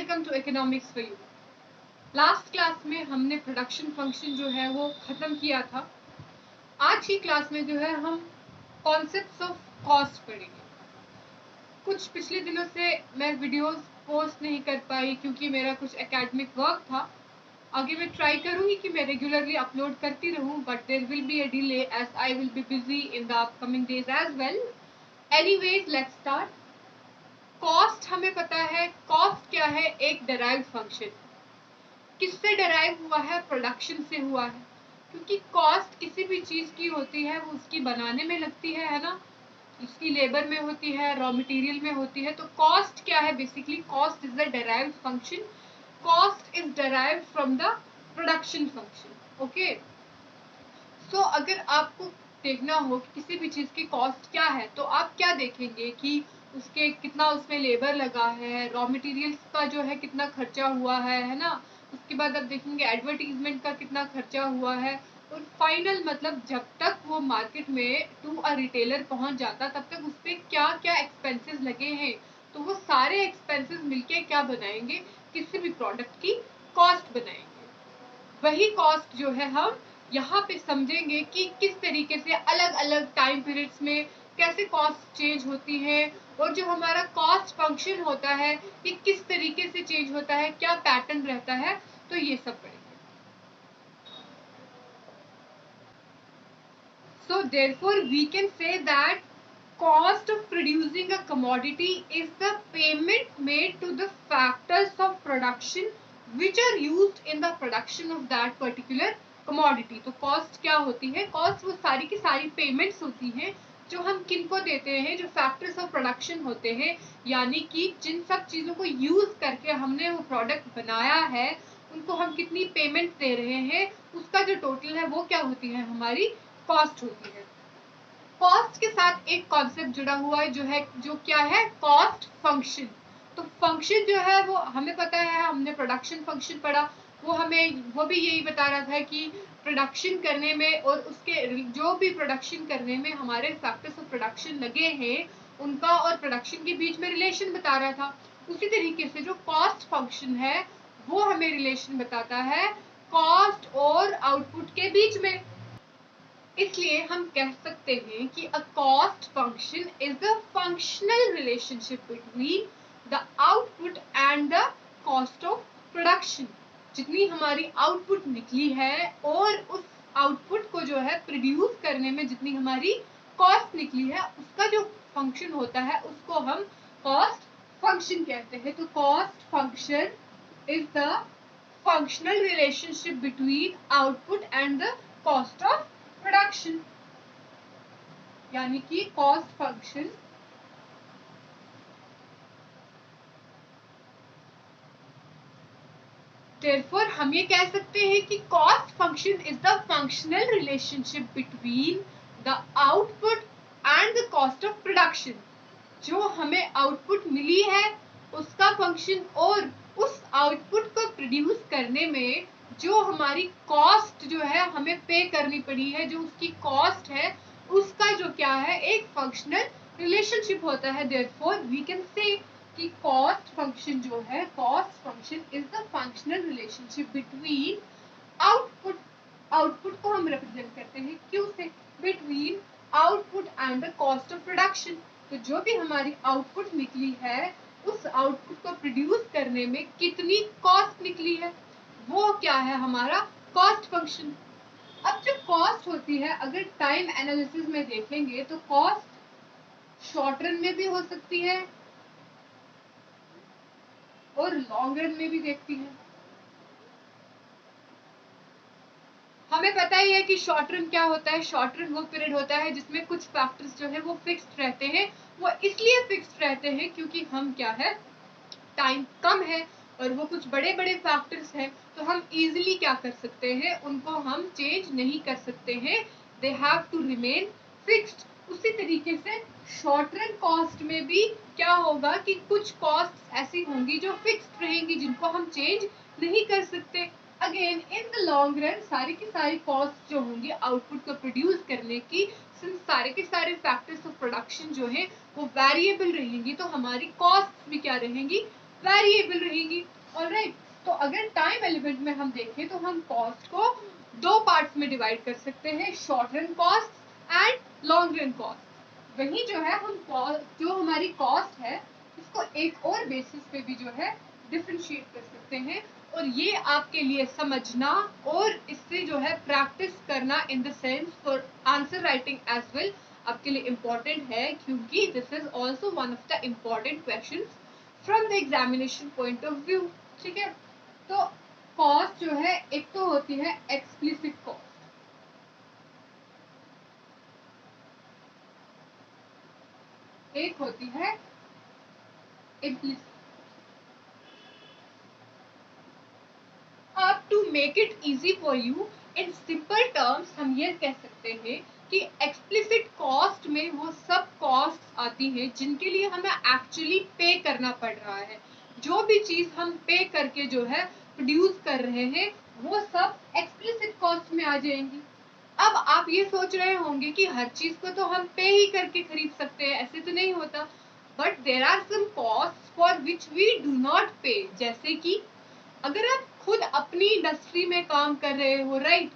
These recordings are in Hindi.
Welcome to economics for you. Last class में हमने प्रोडक्शन फंक्शन जो है वो खत्म किया था। आज की क्लास में जो है हम कॉन्सेप्ट्स ऑफ कॉस्ट पढ़ेंगे। कुछ पिछले दिनों से मैं वीडियोस पोस्ट नहीं कर पाई क्योंकि मेरा कुछ एकेडमिक वर्क था। आगे मैं ट्राई करूंगी कि मैं रेगुलरली अपलोड करती रहूं, but there will be a delay as I will be busy in the upcoming days as well. Anyways, let's start. Cost हमें पता है, कॉस्ट क्या है? एक डिराइव्ड फंक्शन। किससे डिराइव हुआ है? प्रोडक्शन से हुआ है, क्योंकि कॉस्ट किसी भी चीज की होती है वो उसकी बनाने में लगती है ना, उसकी लेबर में होती है, रॉ मटेरियल में होती है। तो कॉस्ट क्या है? Basically cost is the derived function. Cost is derived from the production function. Okay, so अगर आपको देखना हो कि किसी भी चीज की कॉस्ट क्या है, तो आप क्या देखेंगे कि उसके कितना उसमें लेबर लगा है, रॉ मटेरियल्स का जो है कितना खर्चा हुआ है ना। उसके बाद आप देखेंगे एडवर्टीजमेंट का कितना खर्चा हुआ है, और फाइनल मतलब जब तक वो मार्केट में टू अ रिटेलर पहुंच जाता तब तक उस पर क्या क्या एक्सपेंसेस लगे हैं। तो वो सारे एक्सपेंसेस मिलके क्या बनाएंगे? किसी भी प्रोडक्ट की कॉस्ट बनाएंगे। वही कॉस्ट जो है हम यहाँ पे समझेंगे कि किस तरीके से अलग अलग टाइम पीरियड्स में कैसे कॉस्ट चेंज होती है, और जो हमारा कॉस्ट फंक्शन होता है ये किस तरीके से चेंज होता है, क्या पैटर्न रहता है। तो ये सब पढ़ेंगे। So therefore we can say that cost of producing a commodity is the payment made to the factors of production which are used in the production of that particular commodity। तो cost क्या होती है? cost वो सारी की सारी payments होती हैं जो हम किनको देते हैं, जो factors of production होते हैं, यानी कि जिन सब चीजों को यूज करके हमने वो प्रोडक्ट बनाया है उनको हम कितनी पेमेंट दे रहे हैं, उसका जो टोटल है वो क्या होती है? हमारी कॉस्ट होती है। कॉस्ट के साथ एक कॉन्सेप्ट जुड़ा हुआ है जो क्या है? Cost function. तो फंक्शन जो है वो हमें पता है, हमने प्रोडक्शन फंक्शन पढ़ा, वो भी यही बता रहा था कि प्रोडक्शन करने में और उसके जो भी प्रोडक्शन करने में हमारे फैक्टर्स ऑफ प्रोडक्शन लगे हैं उनका और प्रोडक्शन के बीच में रिलेशन बता रहा था। उसी तरीके से जो कॉस्ट फंक्शन है वो हमें रिलेशन बताता है कॉस्ट और आउटपुट के बीच में। इसलिए हम कह सकते हैं कि a cost function is the functional relationship between the output and the cost of production. जितनी हमारी आउटपुट निकली है और उस आउटपुट को जो है प्रोड्यूस करने में जितनी हमारी कॉस्ट निकली है उसका जो फंक्शन होता है उसको हम कॉस्ट फंक्शन कहते हैं। तो cost function is the functional relationship between output and the cost of production, यानी कि cost function therefore हम ये कह सकते हैं कि cost function is the functional relationship between the output and the cost of production। जो हमें आउटपुट मिली है उसका फंक्शन और उस आउटपुट को प्रोड्यूस करने में जो हमारी कॉस्ट जो है हमें पे करनी पड़ी है, जो उसकी कॉस्ट है उसका जो क्या है? एक फंक्शनल रिलेशनशिप होता है। देयरफॉर वी कैन से कि कॉस्ट फंक्शन जो है, cost function is the functional relationship between output. Output को हम रिप्रेजेंट करते हैं क्यों से? Between output and the cost of production. तो जो भी हमारी आउटपुट निकली है उस आउटपुट को प्रोड्यूस करने में कितनी कॉस्ट निकली है वो क्या है? हमारा कॉस्ट फंक्शन। अब जो कॉस्ट होती है अगर टाइम एनालिसिस में देखेंगे तो कॉस्ट शॉर्ट रन में भी हो सकती है और लॉन्ग रन में भी देखती है। हमें पता ही है कि शॉर्ट रन क्या होता है। शॉर्ट रन वो पीरियड होता है जिसमें कुछ फैक्टर्स जो है वो फिक्स्ड रहते हैं। वो इसलिए फिक्स्ड रहते हैं क्योंकि हम क्या है, टाइम कम है और वो कुछ बड़े बड़े फैक्टर्स हैं, तो हम इजीली क्या कर सकते हैं? उनको हम चेंज नहीं कर सकते हैं। They have to remain fixed. उसी तरीके से शॉर्ट रन कॉस्ट में भी क्या होगा कि कुछ कॉस्ट ऐसी होंगी जो फिक्स्ड रहेंगी जिनको हम चेंज नहीं कर सकते। Again in the long run सारी की सारी कॉस्ट जो होंगी आउटपुट को प्रोड्यूस करने की, सिंस सारे के सारे फैक्टर्स ऑफ प्रोडक्शन जो है वो वेरिएबल रहेंगी, तो हमारी कॉस्ट भी क्या रहेंगी? वेरिएबल रहेगी। ऑलराइट, तो अगर टाइम एलिमेंट में हम देखें तो हम कॉस्ट को दो पार्ट्स में डिवाइड कर सकते हैं, short run cost and long run cost. वहीं जो है हम जो हमारी कॉस्ट है इसको एक और बेसिस पे भी जो है डिफरेंशिएट कर सकते हैं, और ये आपके लिए समझना और इससे जो है प्रैक्टिस करना in the sense for answer writing as well आपके लिए इम्पोर्टेंट है, क्योंकि this is also one of the important question from the examination point of view. ठीक है, तो कॉस्ट जो है एक तो होती है एक्सप्लिसिट कॉस्ट, एक होती है इम्प्लिसिट। अब to make it easy for you in simple terms हम ये कह सकते हैं कि एक्सप्लिसिट कॉस्ट में वो सब कॉस्ट आती हैं जिनके लिए हमें एक्चुअली पे करना पड़ रहा है। जो भी चीज हम पे करके जो है प्रोड्यूस कर रहे हैं वो सब एक्सप्लिसिट कॉस्ट में आ जाएंगी। अब आप ये सोच रहे होंगे कि हर चीज को तो हम पे ही करके खरीद सकते हैं, ऐसे तो नहीं होता, but there are some cost for which we do not pay. जैसे कि अगर आप खुद अपनी इंडस्ट्री में काम कर रहे हो, राइट,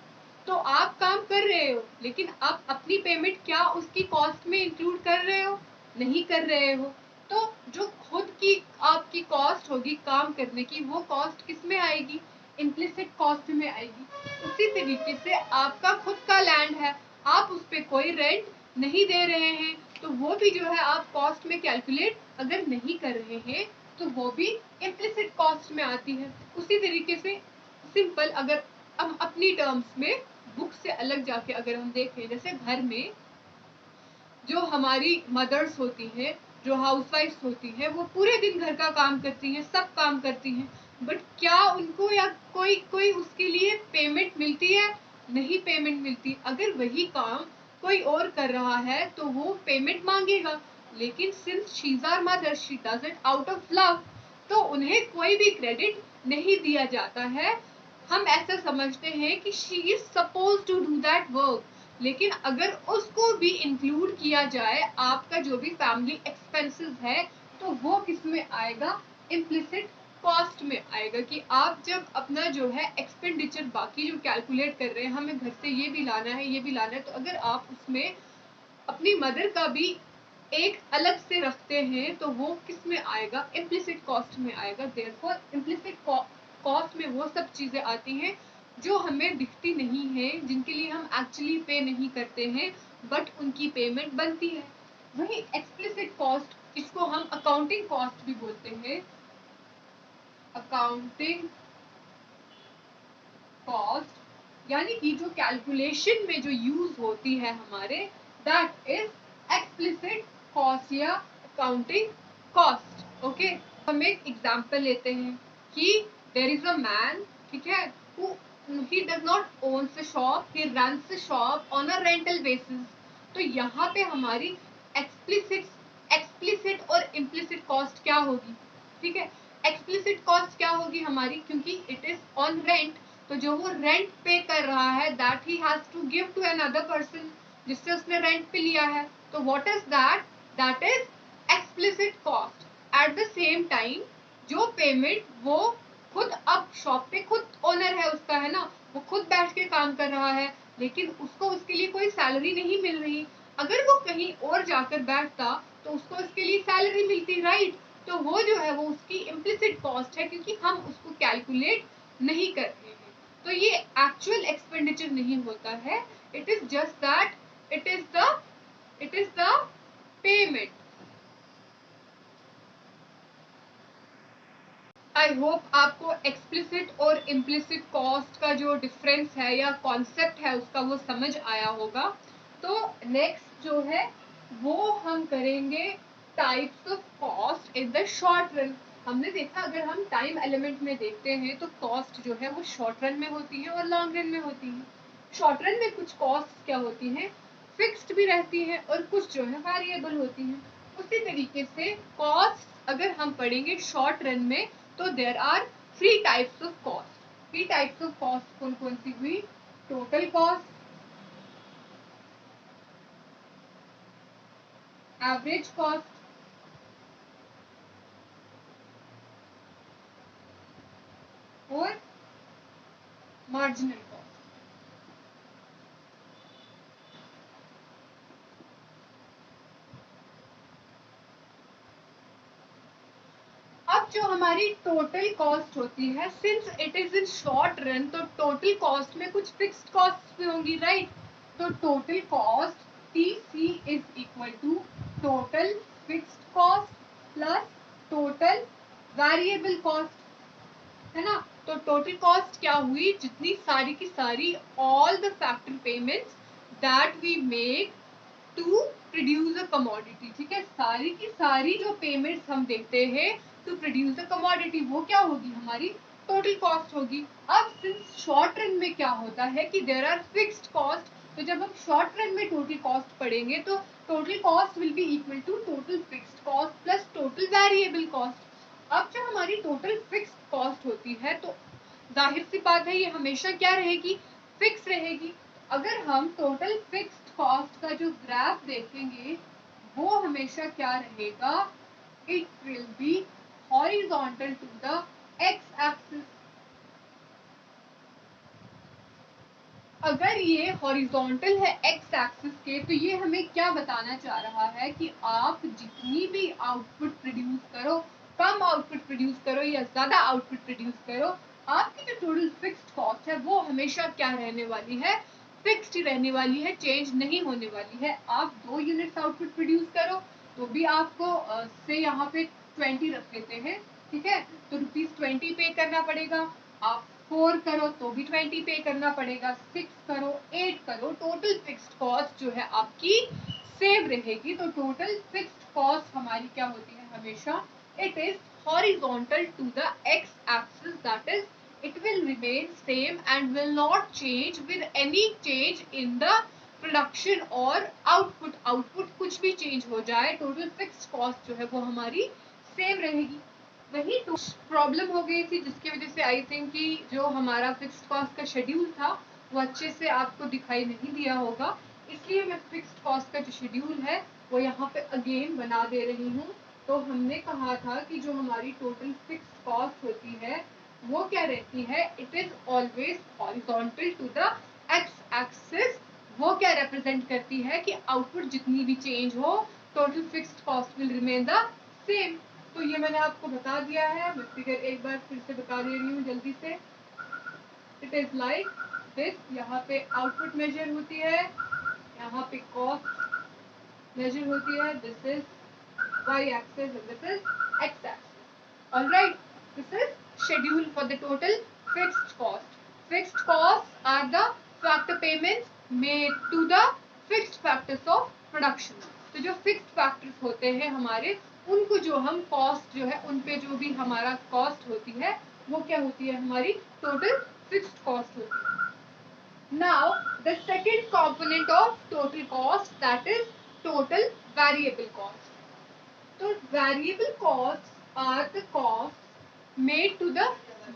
तो आप काम कर रहे हो लेकिन आप अपनी पेमेंट क्या उसकी कॉस्ट में इंक्लूड कर रहे हो? नहीं कर रहे हो। तो जो खुद की आपकी कॉस्ट होगी काम करने की वो कॉस्ट किस में आएगी? इम्प्लिसिट कॉस्ट में आएगी। उसी तरीके से आपका खुद का लैंड है, आप उस पर कोई रेंट नहीं दे रहे हैं तो वो भी जो है आप कॉस्ट में कैलकुलेट अगर नहीं कर रहे हैं तो वो भी इम्प्लिसिट कॉस्ट में आती है। उसी तरीके से सिंपल अगर हम अपनी टर्म्स में बुक से अलग जाके अगर हम देखें, जैसे घर में जो हमारी मदर्स होती हैं, जो हाउसवाइफ्स होती हैं, वो पूरे दिन घर का काम करती हैं, सब काम करती हैं, बट क्या उनको या कोई कोई उसके लिए पेमेंट मिलती है? नहीं पेमेंट मिलती। अगर वही काम कोई और कर रहा है तो वो पेमेंट मांगेगा, लेकिन since she is our mother she does it out of love, तो उन्हें कोई भी क्रेडिट नहीं दिया जाता है। हम ऐसा समझते हैं कि she is suppose to do that work, लेकिन अगर उसको भी इंक्लूड किया जाए आपका जो भी फैमिली एक्सपेंसेस है तो वो किस में आएगा? इम्प्लिसिट कॉस्ट में आएगा। कि आप जब अपना जो है एक्सपेंडिचर बाकी जो कैलकुलेट कर रहे हैं, हमें घर से ये भी लाना है ये भी लाना है, तो अगर आप उसमें अपनी मदर का भी एक अलग से रखते हैं तो वो किस में आएगा? इम्प्लिसिट कॉस्ट में आएगा। देयरफॉर इम्प्लिसिट कॉस्ट में वो सब चीजें आती हैं जो हमें दिखती नहीं है, जिनके लिए हम एक्चुअली पे नहीं करते हैं बट उनकी पेमेंट बनती है। वही एक्सप्लिसिट कॉस्ट, इसको हम अकाउंटिंग कॉस्ट भी बोलते हैं, अकाउंटिंग कॉस्ट, यानी कि जो कैलकुलेशन में जो यूज होती है हमारे, दैट इज एक्सप्लिसिट कॉस्ट या अकाउंटिंग कॉस्ट। ओके, हम एक एग्जांपल लेते हैं कि देयर इज अ मैन, ठीक है, who he does not owns a shop, he runs a shop on a rental basis। तो यहाँ पे हमारी एक्सप्लिसिट और इम्प्लिसिट कॉस्ट क्या होगी? ठीक है, एक्सप्लिसिट कॉस्ट क्या होगी हमारी, क्योंकि इट इज ऑन रेंट, तो जो वो रेंट पे कर रहा है that he has to give to another person, जिससे उसने रेंट पे लिया है, तो what is that? That is explicit cost. At the same time जो पेमेंट वो खुद, अब शॉप पे खुद ओनर है उसका, है ना, वो खुद बैठ के काम कर रहा है लेकिन उसको उसके लिए कोई सैलरी नहीं मिल रही। अगर वो कहीं और जाकर बैठता तो उसको उसके लिए सैलरी मिलती, राइट, तो वो जो है वो उसकी इम्प्लिसिट कॉस्ट है क्योंकि हम उसको कैलकुलेट नहीं कर रहे हैं। तो ये एक्चुअल एक्सपेंडिचर नहीं होता है, it is just that it is the payment. I hope आपको एक्सप्लिसिट और इम्प्लिसिट कॉस्ट का जो डिफरेंस है या कॉन्सेप्ट है उसका वो समझ आया होगा। तो नेक्स्ट जो है वो हम करेंगे types of cost in the short run. हमने देखा अगर हम टाइम एलिमेंट में देखते हैं तो कॉस्ट जो है वो शॉर्ट रन में होती है और लॉन्ग रन में होती है। शॉर्ट रन में कुछ कॉस्ट क्या होती हैं? फिक्स्ड भी रहती है और कुछ जो है वेरिएबल होती हैं। उसी तरीके से कॉस्ट अगर हम पढ़ेंगे शॉर्ट रन में तो there are three types of cost. Three types of cost कौन कौन सी हुई? टोटल कॉस्ट, एवरेज कॉस्ट, और मार्जिनल कॉस्ट। अब जो हमारी टोटल कॉस्ट होती है, since it is in short run, तो टोटल कॉस्ट में कुछ फिक्स्ड कॉस्ट भी होंगी, राइट। तो total cost TC is equal to total fixed cost plus total variable cost, है ना। तो टोटल कॉस्ट क्या हुई, जितनी सारी की सारी all the factor payments that we make to produce a commodity, ठीक है। सारी की सारी जो पेमेंट्स हम देते हैं टू प्रोड्यूस अ कमोडिटी, वो क्या होगी, हमारी टोटल कॉस्ट होगी। अब सिंस शॉर्ट रन में क्या होता है कि देयर आर फिक्स्ड कॉस्ट, तो जब हम शॉर्ट रन में टोटल कॉस्ट पढ़ेंगे तो total cost will be equal to total fixed cost plus total variable cost. अब जो हमारी टोटल फिक्स्ड कॉस्ट होती है, तो जाहिर सी बात है ये हमेशा क्या रहेगी, फिक्स रहेगी। अगर हम टोटल फिक्स्ड कॉस्ट का जो ग्राफ देखेंगे, वो हमेशा क्या रहेगा, it will be horizontal to the X axis. अगर ये हॉरिजॉन्टल है एक्स एक्सिस के, तो ये हमें क्या बताना चाह रहा है कि आप जितनी भी आउटपुट प्रोड्यूस करो, कम आउटपुट प्रोड्यूस करो या ज्यादा आउटपुट प्रोड्यूस करो, आपकी जो टोटल फिक्स्ड कॉस्ट है वो हमेशा क्या रहने वाली है, फिक्स्ड रहने वाली है, चेंज नहीं होने वाली है। आप 2 यूनिट्स आउटपुट प्रोड्यूस करो तो भी आपको से यहाँ पे 20 रख लेते हैं, ठीक है, तो ₹20 पे करना पड़ेगा। आप 4 करो तो भी 20 पे करना पड़ेगा, 6 करो, 8 करो, टोटल फिक्स्ड कॉस्ट जो है आपकी सेम रहेगी। तो टोटल फिक्स्ड कॉस्ट हमारी क्या होती है हमेशा, it is horizontal to the X axis, that is it will remain same and will not change with any change in the production और आउटपुट। आउटपुट कुछ भी चेंज हो जाए, टोटल फिक्स्ड कॉस्ट जो है वो हमारी सेम रहेगी। वही तो प्रॉब्लम हो गई थी जिसकी वजह से आई थिंक कि जो हमारा फिक्स्ड कॉस्ट का शेड्यूल था वो अच्छे से आपको दिखाई नहीं दिया होगा, इसलिए मैं फिक्स्ड कॉस्ट का जो शेड्यूल है वो यहाँ पे अगेन बना दे रही हूँ। तो हमने कहा था कि जो हमारी टोटल फिक्स्ड कॉस्ट होती है वो क्या रहती है, it is always horizontal to the X axis. वो क्या रिप्रेजेंट करती है कि आउटपुट जितनी भी चेंज हो, total fixed cost will remain the same. तो ये मैंने आपको बता दिया है, मैं फिगर एक बार फिर से बता दे रही हूँ जल्दी से। इट इज लाइक दिस, यहाँ पे आउटपुट मेजर होती है, यहाँ पे कॉस्ट मेजर होती है, this is y axis and this is x axis. All right, this is schedule for the total fixed cost. Fixed costs are the factor payments made to the fixed factors of production. तो जो fixed factors होते हैं हमारे, उनको जो हम cost जो है उन पे जो भी हमारा cost होती है वो क्या होती है, हमारी total fixed cost होती है। Now the second component of total cost, that is total variable cost. तो variable costs are the costs made to the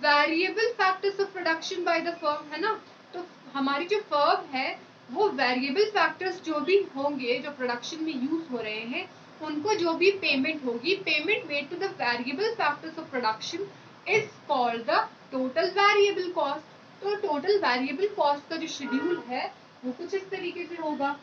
variable factors of production by the firm, है ना। तो हमारी जो फर्म है वो वेरिएबल फैक्टर्स जो भी होंगे जो प्रोडक्शन में यूज हो रहे हैं, उनको जो भी पेमेंट होगी, payment made to the variable factors of production is called the total variable cost. तो टोटल वेरिएबल कॉस्ट का जो शेड्यूल है वो कुछ इस तरीके से होगा,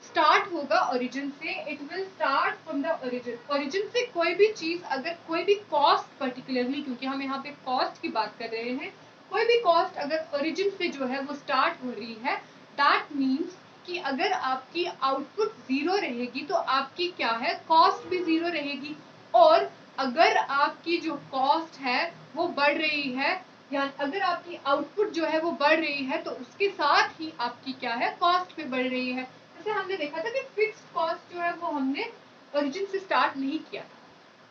स्टार्ट होगा ओरिजिन से, it will start from the origin. Origin से कोई भी चीज, अगर कोई भी कॉस्ट पर्टिकुलरली, क्योंकि हम यहाँ पे कॉस्ट की बात कर रहे हैं, कोई भी कॉस्ट अगर ओरिजिन से जो है वो स्टार्ट हो रही है, दैट मीन्स कि अगर आपकी आउटपुट 0 रहेगी तो आपकी क्या है, कॉस्ट भी 0 रहेगी। और अगर आपकी जो कॉस्ट है वो बढ़ रही है, या अगर आपकी आउटपुट जो है वो बढ़ रही है, तो उसके साथ ही आपकी क्या है, कॉस्ट भी बढ़ रही है। जैसे हमने देखा था कि फिक्स्ड कॉस्ट जो है वो हमने ओरिजिन से स्टार्ट नहीं किया था,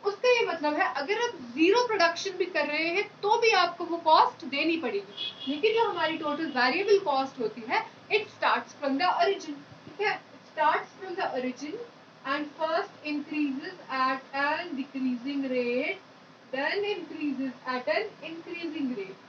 उसका ये मतलब है अगर आप 0 प्रोडक्शन भी कर रहे हैं तो भी आपको वो कॉस्ट देनी पड़ेगी। लेकिन जो हमारी टोटल वेरिएबल कॉस्ट होती है, it starts from the origin, ठीक है, it starts from the origin and first increases at an decreasing rate, then increases at an increasing rate.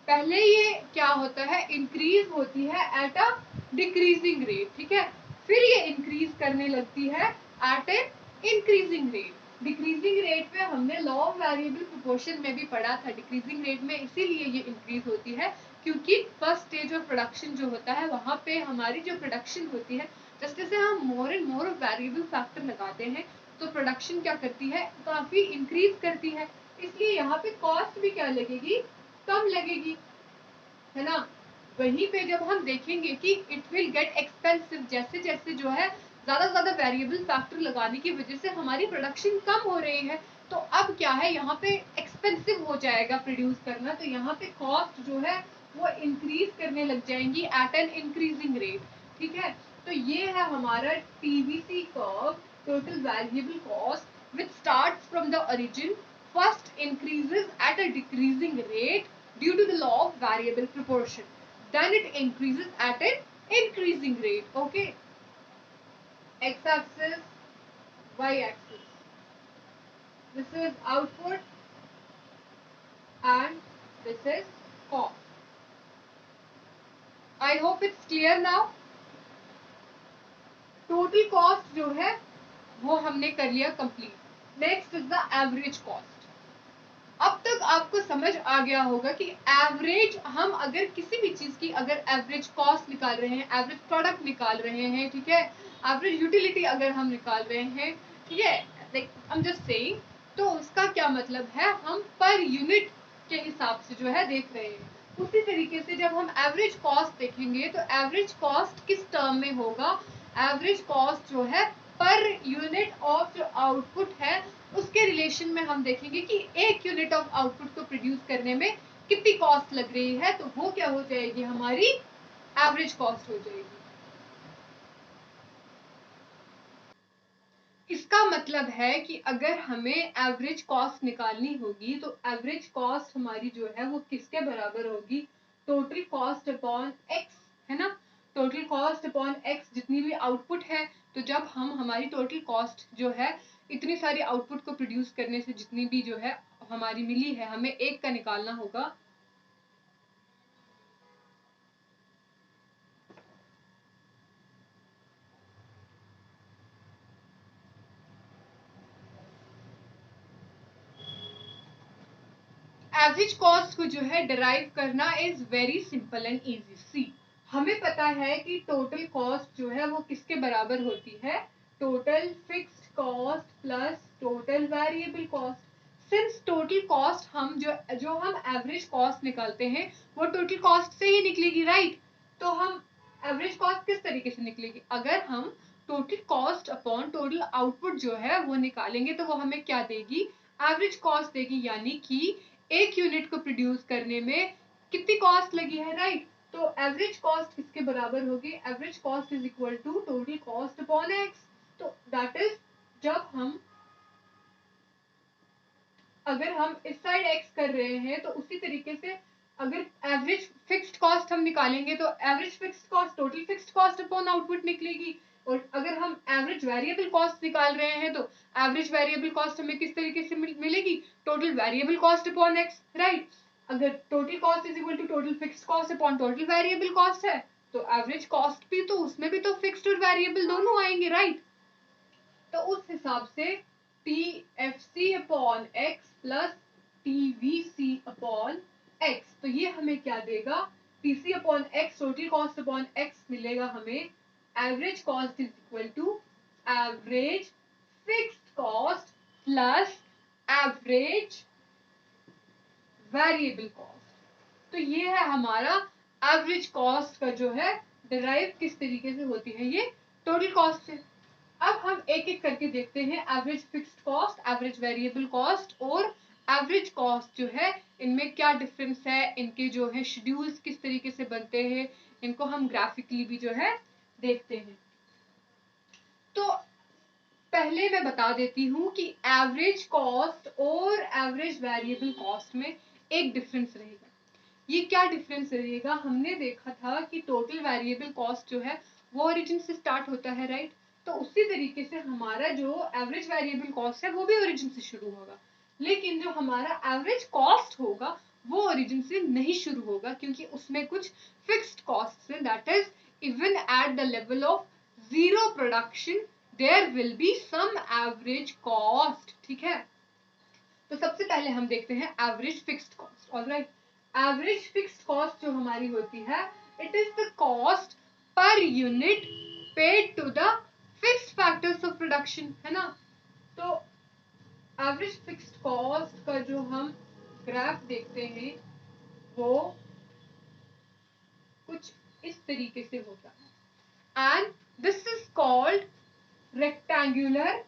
पहले ये क्या होता है, इंक्रीज होती है एट अ डिक्रीजिंग रेट, ठीक है, फिर ये इंक्रीज करने लगती है एट ए इंक्रीजिंग रेट, डिक्रीजिंग रेट में हमने लॉ ऑफ वेरिएबल प्रोपोर्शन में भी पढ़ा था। डिक्रीजिंग रेट में इसीलिए ये इंक्रीज होती है क्योंकि फर्स्ट स्टेज ऑफ प्रोडक्शन जो होता है वहां पे हमारी जो प्रोडक्शन होती है, जैसे जैसे हम more and more variable factor लगाते हैं तो प्रोडक्शन क्या करती है, काफी इंक्रीज करती है। इसलिए यहाँ पे कॉस्ट भी क्या लगेगी, कम लगेगी, है ना। वहीं पे जब हम देखेंगे कि इट विल गेट एक्सपेंसिव, जैसे जैसे जो है ज्यादा वेरिएबल फैक्टर लगाने की वजह से हमारी प्रोडक्शन कम हो रही है, तो अब क्या है, यहाँ पे एक्सपेंसिव हो जाएगा प्रोड्यूस करना, तो यहाँ पे कॉस्ट जो है वो इंक्रीज करने लग जाएंगी एट एन इंक्रीजिंग रेट। ठीक है, तो ये है हमारा TVC curve, total variable cost which starts from the origin, first increases at a decreasing rate due to the law of variable proportion, then it increases at an increasing rate. Okay, x axis, y axis, this is output and this is cost. I hope it's clear now. Total cost जो है वो हमने कर लिया complete. Next is the average cost. अब तक आपको समझ आ गया होगा कि एवरेज, हम अगर किसी भी चीज की अगर एवरेज कॉस्ट निकाल रहे हैं, एवरेज प्रोडक्ट निकाल रहे हैं, ठीक है, एवरेज यूटिलिटी अगर हम निकाल रहे हैं, ठीक है, like I am just saying, तो उसका क्या मतलब है, हम पर यूनिट के हिसाब से जो है देख रहे हैं। उसी तरीके से जब हम एवरेज कॉस्ट देखेंगे तो एवरेज कॉस्ट किस टर्म में होगा, एवरेज कॉस्ट जो है पर यूनिट ऑफ जो आउटपुट है उसके रिलेशन में हम देखेंगे कि एक यूनिट ऑफ आउटपुट को प्रोड्यूस करने में कितनी कॉस्ट लग रही है, तो वो क्या हो जाएगी, हमारी एवरेज कॉस्ट हो जाएगी। इसका मतलब है कि अगर हमें एवरेज कॉस्ट निकालनी होगी तो एवरेज कॉस्ट हमारी जो है वो किसके बराबर होगी, टोटल कॉस्ट अपॉन एक्स, है ना। टोटल कॉस्ट अपॉन एक्स, जितनी भी आउटपुट है, तो जब हम हमारी टोटल कॉस्ट जो है इतनी सारी आउटपुट को प्रोड्यूस करने से जितनी भी जो है हमारी मिली है, हमें एक का निकालना होगा। एवरेज कॉस्ट को जो है डिराइव करना is very simple and easy. See, हमें पता है कि टोटल कॉस्ट जो है वो किसके बराबर होती है, total fixed cost plus total variable cost. Since total cost हम जो हम एवरेज कॉस्ट निकालते हैं वो टोटल कॉस्ट से ही निकलेगी, राइट। तो हम एवरेज कॉस्ट किस तरीके से निकलेगी, अगर हम total cost upon total output जो है वो निकालेंगे तो वो हमें क्या देगी, एवरेज कॉस्ट देगी, यानी कि एक यूनिट को प्रोड्यूस करने में कितनी कॉस्ट लगी है, राइट। तो एवरेज कॉस्ट किसके बराबर होगी, average cost is equal to total cost upon x. तो दैट इज, जब हम अगर हम इस साइड एक्स कर रहे हैं तो उसी तरीके से अगर एवरेज फिक्स्ड कॉस्ट हम निकालेंगे तो average fixed cost total fixed cost upon output निकलेगी। और अगर हम एवरेज वेरिएबल कॉस्ट निकाल रहे हैं तो एवरेज वेरिएबल कॉस्ट हमें किस तरीके से मिलेगी, total variable cost upon x, right. अगर total cost is equal to total fixed cost upon total variable cost है तो एवरेज कॉस्ट भी तो उसमें भी तो फिक्स्ड और वेरिएबल दोनों आएंगे, राइट। तो उस हिसाब से T F C upon x plus T V C upon x, तो ये हमें क्या देगा, T C upon x total cost upon x मिलेगा हमें, average cost is equal to average fixed cost plus average variable cost. तो ये है हमारा एवरेज कॉस्ट का जो है डिराइव किस तरीके से होती है, ये टोटल कॉस्ट से। अब हम एक एक करके देखते हैं, average fixed cost, average variable cost और एवरेज कॉस्ट जो है इनमें क्या डिफरेंस है, इनके जो है शेड्यूल्स किस तरीके से बनते हैं, इनको हम ग्राफिकली भी जो है देखते हैं। तो पहले मैं बता देती हूँ कि एवरेज कॉस्ट और एवरेज वेरिएबल कॉस्ट में एक डिफरेंस रहेगा। ये क्या डिफरेंस रहेगा, हमने देखा था कि टोटल वेरिएबल कॉस्ट जो है वो ओरिजिन से स्टार्ट होता है, राइट। तो उसी तरीके से हमारा जो एवरेज वेरिएबल कॉस्ट है वो भी ओरिजिन से शुरू होगा, लेकिन जो हमारा एवरेज कॉस्ट होगा वो ओरिजिन से नहीं शुरू होगा क्योंकि उसमें कुछ फिक्स्ड कॉस्ट है, that is even at the level of zero production there will be some average cost. ठीक है, तो सबसे पहले हम देखते हैं average fixed cost. Alright, average fixed cost जो हमारी होती है, it is the cost per unit paid to the fixed factors of production, है ना। तो एवरेज फिक्स्ड कॉस्ट का जो हम ग्राफ देखते हैं वो कुछ इस तरीके से होता है, and this is called rectangular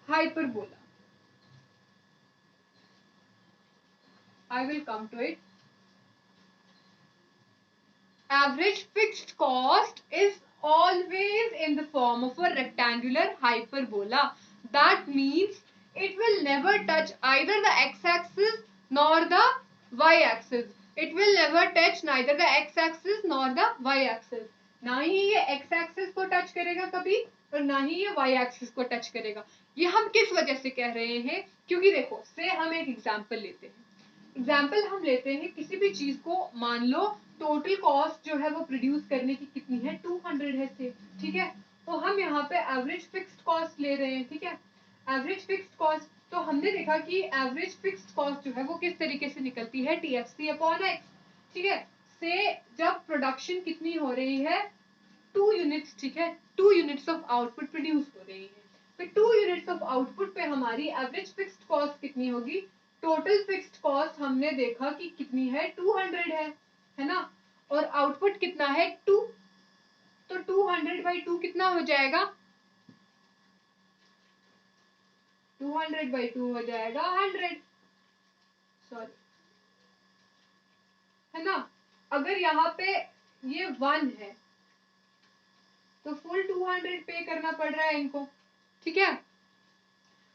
hyperbola. I will come to it. Average fixed cost is always in the form of a rectangular hyperbola. That means it will never touch either the x-axis nor the y-axis. It will never touch neither the x-axis nor the y-axis. ना ही ये x-axis को टच करेगा कभी और ना ही ये y-axis को टच करेगा। ये हम किस वजह से कह रहे हैं? क्योंकि देखो, से हम एक एग्जाम्पल लेते हैं। एग्जाम्पल हम लेते हैं किसी भी चीज को, मान लो टोटल कॉस्ट जो है वो प्रोड्यूस करने की कितनी है, 200 है से। ठीक है, तो हम यहाँ पे एवरेज फिक्स्ड कॉस्ट ले रहे हैं। ठीक है, एवरेज फिक्स्ड कॉस्ट, तो हमने देखा कि एवरेज फिक्स्ड कॉस्ट जो है वो किस तरीके से निकलती है, TFC अपॉन एक्स। ठीक है, से जब प्रोडक्शन कितनी हो रही है, 2 यूनिट्स। ठीक है, 2 यूनिट्स ऑफ आउटपुट प्रोड्यूस हो रही है, तो 2 यूनिट्स ऑफ आउटपुट पे हमारी एवरेज फिक्स्ड कॉस्ट कितनी होगी, टोटल फिक्स्ड कॉस्ट हमने देखा कि कितनी है, 200 है ना, और आउटपुट कितना है, 2। तो 200/2 कितना हो जाएगा, 200/2 हो जाएगा 100, सॉरी, है ना। अगर यहाँ पे ये 1 है तो फुल 200 पे करना पड़ रहा है इनको। ठीक है,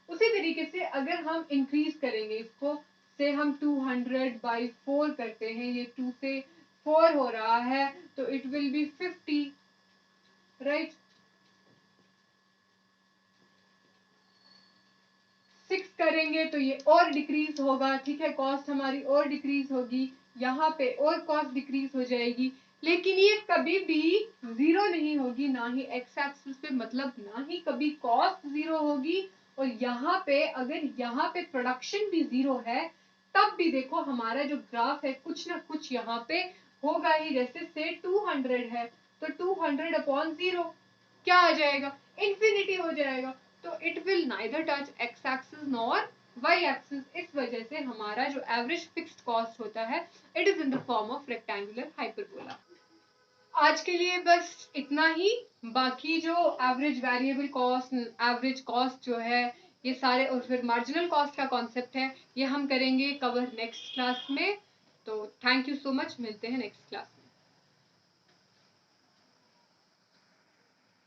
उसी तरीके से अगर हम इंक्रीज करेंगे इसको, से हम 200/4 करते हैं, ये 2 से 4 हो रहा है, तो इट विल बी 50, राइट। 6 करेंगे तो ये और डिक्रीज होगा। ठीक है, कॉस्ट हमारी और डिक्रीज होगी, यहाँ पे और कॉस्ट डिक्रीज हो जाएगी, लेकिन ये कभी भी जीरो नहीं होगी, ना ही एक्स एक्सिस पे, मतलब ना ही कभी कॉस्ट जीरो होगी। और यहाँ पे अगर यहाँ पे प्रोडक्शन भी जीरो है, तब भी देखो हमारा जो ग्राफ है कुछ ना कुछ यहाँ पे होगा ही। जैसे से 200 है तो 200/0 क्या आ जाएगा, इंफिनिटी हो जाएगा। तो it will neither touch X axis nor Y axis. इस वजह से हमारा जो एवरेज फिक्स्ड कॉस्ट होता है, it is in the form of rectangular hyperbola. आज के लिए बस इतना ही। बाकी जो average variable cost, average cost जो है, ये सारे, और फिर मार्जिनल कॉस्ट का कॉन्सेप्ट है, ये हम करेंगे कवर नेक्स्ट क्लास में। तो थैंक यू सो मच, मिलते हैं नेक्स्ट क्लास में।